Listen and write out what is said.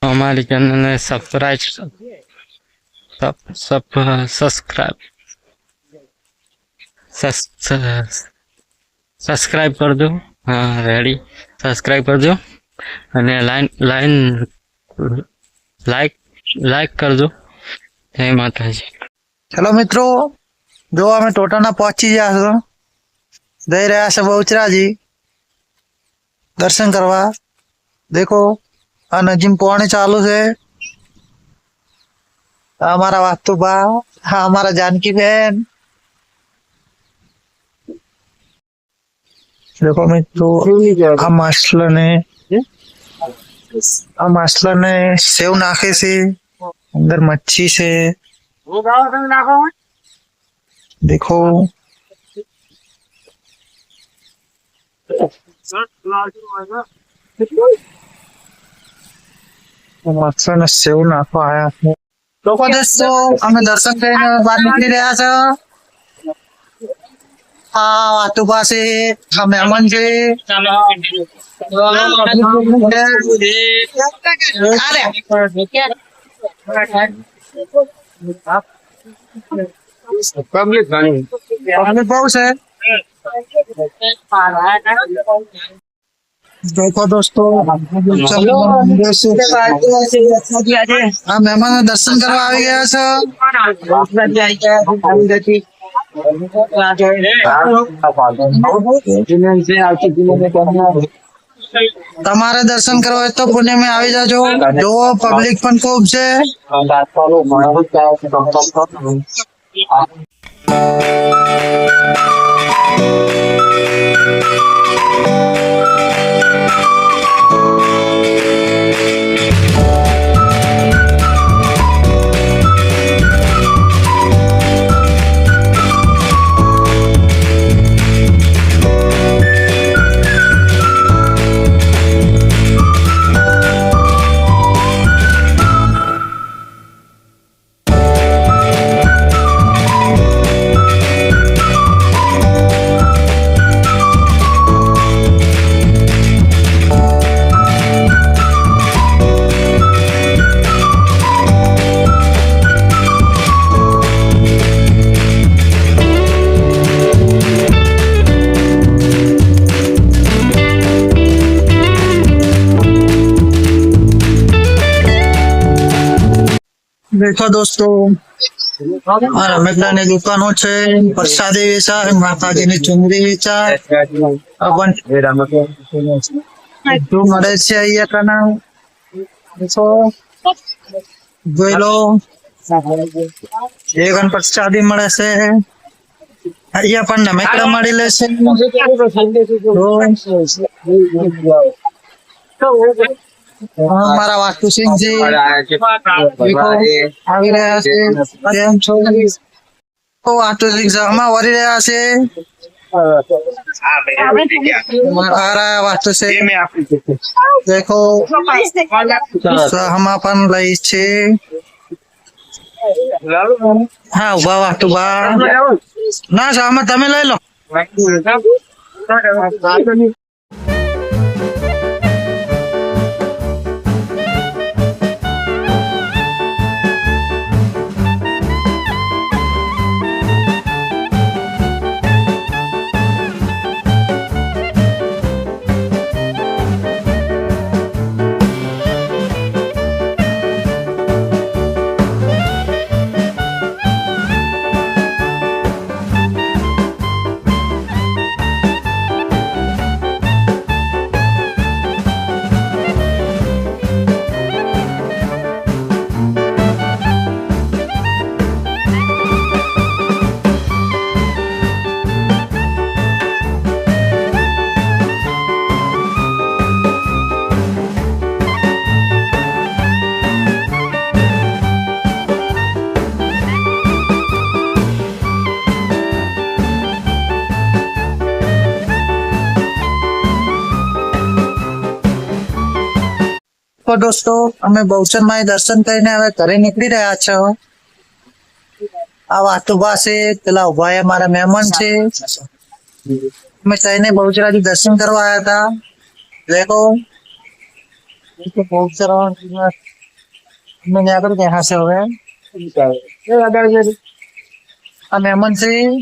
हमारी चैनल ने सब्सक्राइब कर दो। हाँ रेडी, सब्सक्राइब कर दो અને લાઈક કરજો। જય માતાજી। चलो मित्रों, जो हमें टोटाना पहुंची गया दे रहा है बहुचराजी दर्शन करवा। देखो आ नजीम पौने चालू है। हमारा वास्तु बा, हाँ हमारा जानकी बहन। देखो मित्रों, हम मास्टर ने सेव नाखे से अंदर मच्छी से। देखो मास्टर ने सेव नाखो आया। तो दोस्तों हमें दर्शन करने बाहर निकली रहा था। हाँ वातु पासे हम मेहमान छे। पब्लिक बहुत है। देखो दोस्तों, हम मेहमान दर्शन करवा आ गया तमारे दर्शन करवा तो पुणे में आई जाजो। जो पब्लिक पण खूब छे। देखो दोस्तों, रमेशदा ने दुकानों छे, प्रसादी वेचा, माताजी ने चुंदरी वेचा। अपन जो मळे छे अहींया कना देखो જોઈ લો। એ ગણ પ્રસાદી મળે છે। અહીંયા પણ નમેકડા મળી લેશે। हमारा वास्तु सिंह जी देखो આવી રહ્યા છે। કેમ છો? ઓ વાस्तु सिंह સામે વરી રહ્યા છે। हमारा वास्तु सिंह देखो हम अपन लई छे। हाँ उभा वास्तु बा ना सामे તમે લઈ લો। तो दोस्तों અમે બહુચર માં દર્શન કરીને હવે ઘરે નીકળી રહ્યા છો। આ વાતુબા છે, પેલા ઉભા મારા મહેમાન છે। मैं तैने बहुचराजी दर्शन करवा आया था। देखो बहुत सारा મેં આગળ ક્યાં હશે હવે આ મહેમાનસિંહ